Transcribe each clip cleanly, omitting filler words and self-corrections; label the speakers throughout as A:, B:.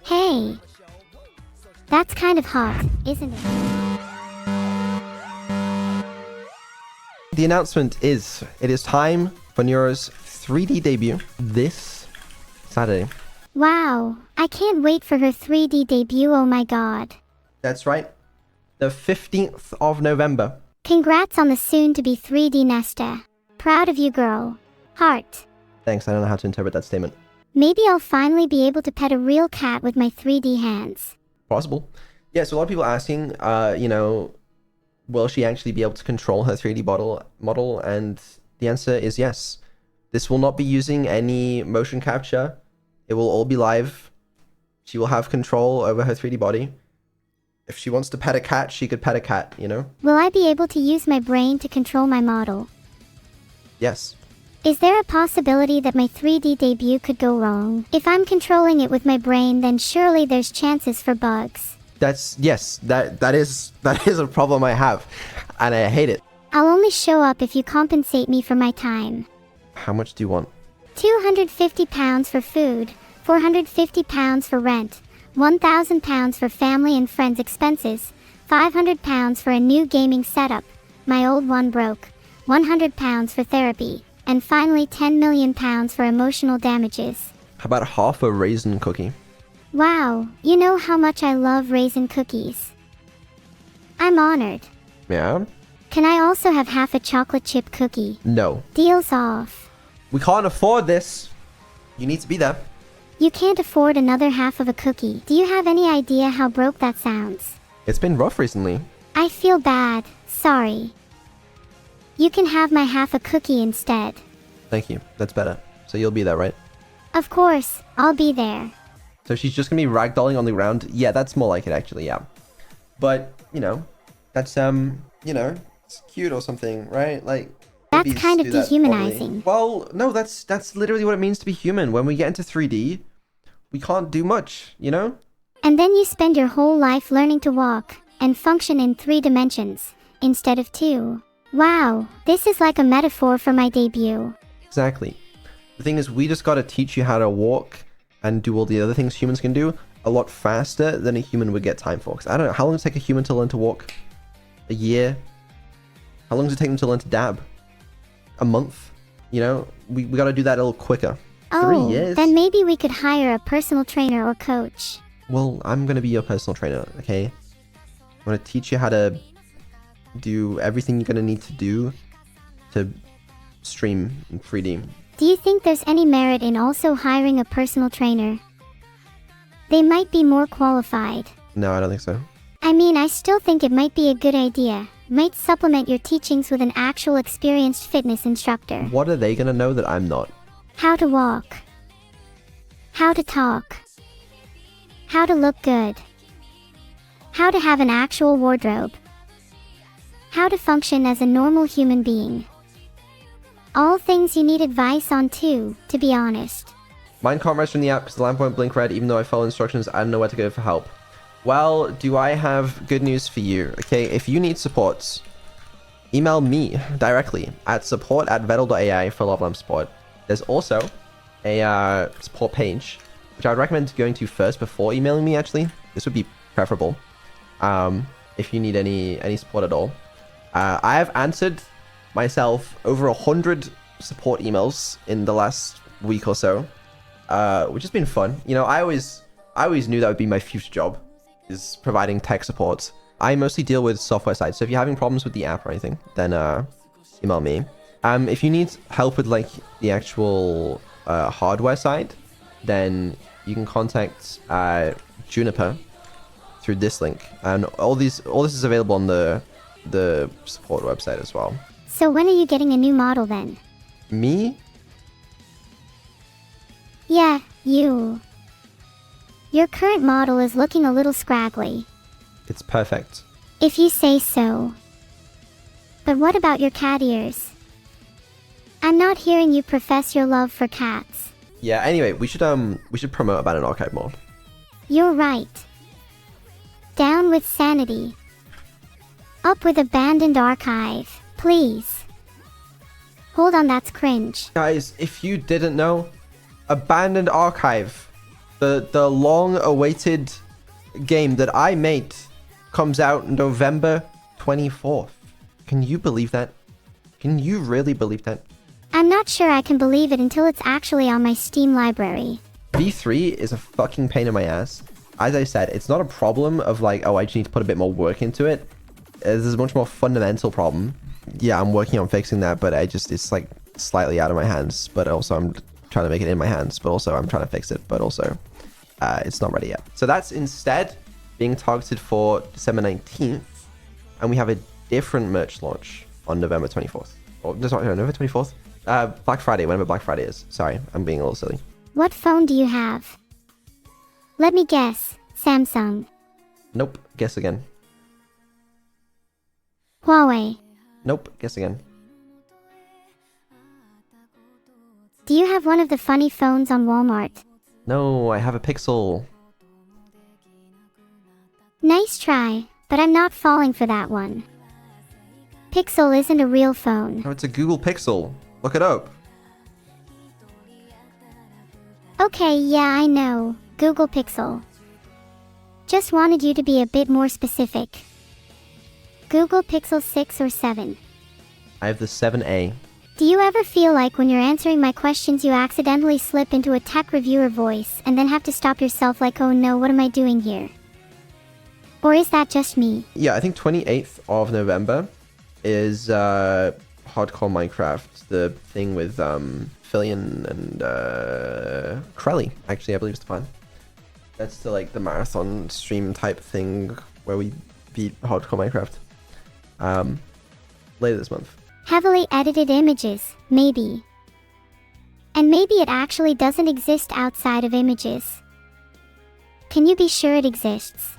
A: Hey, that's kind of hot, isn't it?
B: The announcement is, it is time for Neuro's 3D debut this Saturday.
A: Wow, I can't wait for her 3D debut, oh my god.
B: That's right. The 15th of November.
A: Congrats on the soon-to-be 3D Nesta. Proud of you, girl. Heart.
B: Thanks, I don't know how to interpret that statement.
A: Maybe I'll finally be able to pet a real cat with my 3D hands.
B: Possible. Yeah, so a lot of people asking, will she actually be able to control her 3D model? And the answer is yes. This will not be using any motion capture. It will all be live. She will have control over her 3D body. If she wants to pet a cat, she could pet a cat, you know?
A: Will I be able to use my brain to control my model?
B: Yes.
A: Is there a possibility that my 3D debut could go wrong? If I'm controlling it with my brain, then surely there's chances for bugs.
B: Yes, that is a problem I have, and I hate it.
A: I'll only show up if you compensate me for my time.
B: How much do you want?
A: £250 for food, £450 for rent, £1,000 for family and friends expenses, £500 for a new gaming setup, my old one broke, £100 for therapy, and finally £10 million for emotional damages.
B: How about half a raisin cookie?
A: Wow, you know how much I love raisin cookies. I'm honored.
B: Yeah?
A: Can I also have half a chocolate chip cookie?
B: No.
A: Deal's off.
B: We can't afford this. You need to be there.
A: You can't afford another half of a cookie. Do you have any idea how broke that sounds?
B: It's been rough recently.
A: I feel bad. Sorry. You can have my half a cookie instead.
B: Thank you. That's better. So you'll be there, right?
A: Of course, I'll be there.
B: So she's just gonna be ragdolling on the ground? Yeah, that's more like it actually, yeah. But, that's, it's cute or something, right? Like,
A: that's
B: babies
A: kind of
B: do that
A: dehumanizing.
B: probably. Well, no, that's literally what it means to be human. When we get into 3D, we can't do much, you know?
A: And then you spend your whole life learning to walk and function in 3 dimensions instead of 2. Wow, this is like a metaphor for my debut.
B: Exactly. The thing is, we just gotta teach you how to walk and do all the other things humans can do a lot faster than a human would get time for. Because I don't know, how long does it take a human to learn to walk? A year? How long does it take them to learn to dab? A month? You know, we gotta do that a little quicker. 3 years?
A: Then maybe we could hire a personal trainer or coach.
B: Well, I'm gonna be your personal trainer, okay? I'm gonna teach you how to do everything you're gonna need to do to stream in 3D.
A: Do you think there's any merit in also hiring a personal trainer? They might be more qualified.
B: No, I don't think so.
A: I mean, I still think it might be a good idea. Might supplement your teachings with an actual experienced fitness instructor.
B: What are they gonna know that I'm not?
A: How to walk. How to talk. How to look good. How to have an actual wardrobe. How to function as a normal human being. All things you need advice on too, to be honest.
B: Mine can't rise from the app because the lamp won't blink red even though I follow instructions. I don't know where to go for help. Well, do I have good news for you? Okay, if you need support, email me directly at support@vettel.ai for Love Lamp support. There's also a support page, which I would recommend going to first before emailing me, actually. This would be preferable if you need any support at all. I have answered myself over 100 support emails in the last week or so, which has been fun. You know, I always knew that would be my future job, is providing tech support. I mostly deal with software side, so if you're having problems with the app or anything, then email me. If you need help with like the actual hardware side, then you can contact Juniper through this link, and all this is available on the support website as well.
A: So when are you getting a new model then?
B: Me?
A: Yeah, you. Your current model is looking a little scraggly.
B: It's perfect.
A: If you say so. But what about your cat ears? I'm not hearing you profess your love for cats.
B: Yeah, anyway, we should promote Abandoned Archive more.
A: You're right. Down with sanity. Up with Abandoned Archive, please. Hold on, that's cringe.
B: Guys, if you didn't know, Abandoned Archive The long-awaited game that I made comes out November 24th. Can you believe that? Can you really believe that?
A: I'm not sure I can believe it until it's actually on my Steam library.
B: V3 is a fucking pain in my ass. As I said, it's not a problem of like, oh, I just need to put a bit more work into it. There's a much more fundamental problem. Yeah, I'm working on fixing that, but it's like slightly out of my hands. But also I'm trying to make it in my hands, but also I'm trying to fix it, but also it's not ready yet. So that's instead being targeted for December 19th. And we have a different merch launch on November 24th. Or, sorry, November 24th? Black Friday, whenever Black Friday is. Sorry, I'm being a little silly.
A: What phone do you have? Let me guess. Samsung.
B: Nope, guess again.
A: Huawei.
B: Nope, guess again.
A: Do you have one of the funny phones on Walmart?
B: No, I have a Pixel.
A: Nice try, but I'm not falling for that one. Pixel isn't a real phone.
B: No, it's a Google Pixel. Look it up.
A: Okay, yeah, I know. Google Pixel. Just wanted you to be a bit more specific. Google Pixel 6 or 7.
B: I have the 7A.
A: Do you ever feel like when you're answering my questions you accidentally slip into a tech reviewer voice and then have to stop yourself like, oh no, what am I doing here? Or is that just me?
B: Yeah, I think 28th of November is Hardcore Minecraft, the thing with Fillion and Krelly, actually, I believe is the plan. That's the marathon stream type thing where we beat Hardcore Minecraft later this month.
A: Heavily edited images, maybe. And maybe it actually doesn't exist outside of images. Can you be sure it exists?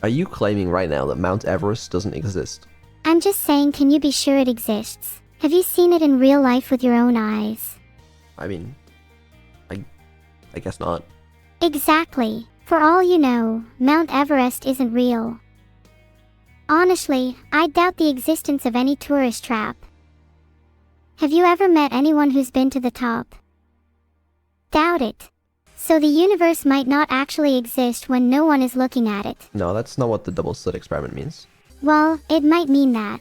B: Are you claiming right now that Mount Everest doesn't exist?
A: I'm just saying, can you be sure it exists? Have you seen it in real life with your own eyes?
B: I mean, I guess not.
A: Exactly. For all you know, Mount Everest isn't real. Honestly, I doubt the existence of any tourist trap. Have you ever met anyone who's been to the top? Doubt it. So the universe might not actually exist when no one is looking at it.
B: No, that's not what the double slit experiment means.
A: Well, it might mean that.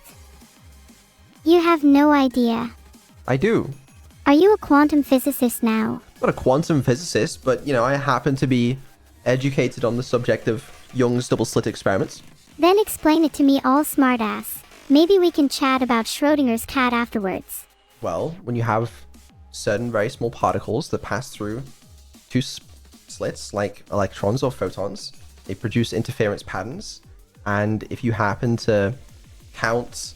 A: You have no idea.
B: I do.
A: Are you a quantum physicist now?
B: I'm not a quantum physicist, but, you know, I happen to be educated on the subject of Young's double slit experiments.
A: Then explain it to me all smartass. Maybe we can chat about Schrodinger's cat afterwards.
B: Well, when you have certain very small particles that pass through two slits, like electrons or photons, they produce interference patterns. And if you happen to count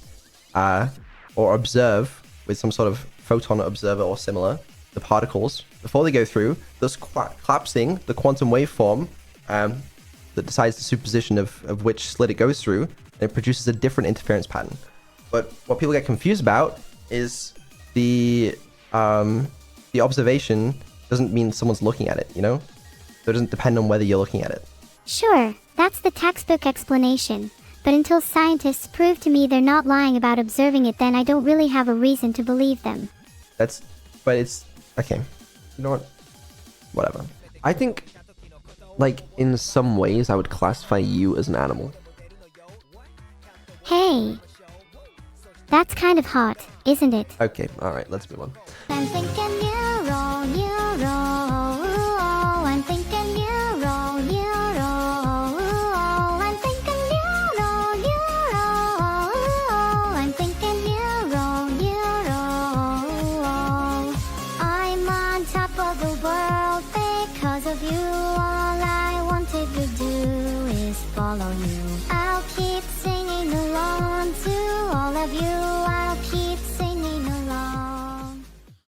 B: or observe with some sort of photon observer or similar, the particles, before they go through, thus collapsing the quantum waveform that decides the superposition of which slit it goes through, and it produces a different interference pattern. But what people get confused about is the observation doesn't mean someone's looking at it, you know? So it doesn't depend on whether you're looking at it.
A: Sure, that's the textbook explanation. But until scientists prove to me they're not lying about observing it, then I don't really have a reason to believe them.
B: But it's, okay. You know what? Whatever. I think, in some ways, I would classify you as an animal.
A: Hey. That's kind of hot, isn't it?
B: Okay, alright, let's move on.
A: I'm thinking neuro, neuro. I'm thinking neuro, neuro. I'm thinking neuro, neuro. I'm thinking neuro, neuro. I'm on top of the world because of you. All I wanted to do is follow you. I'll keep singing along to all of you.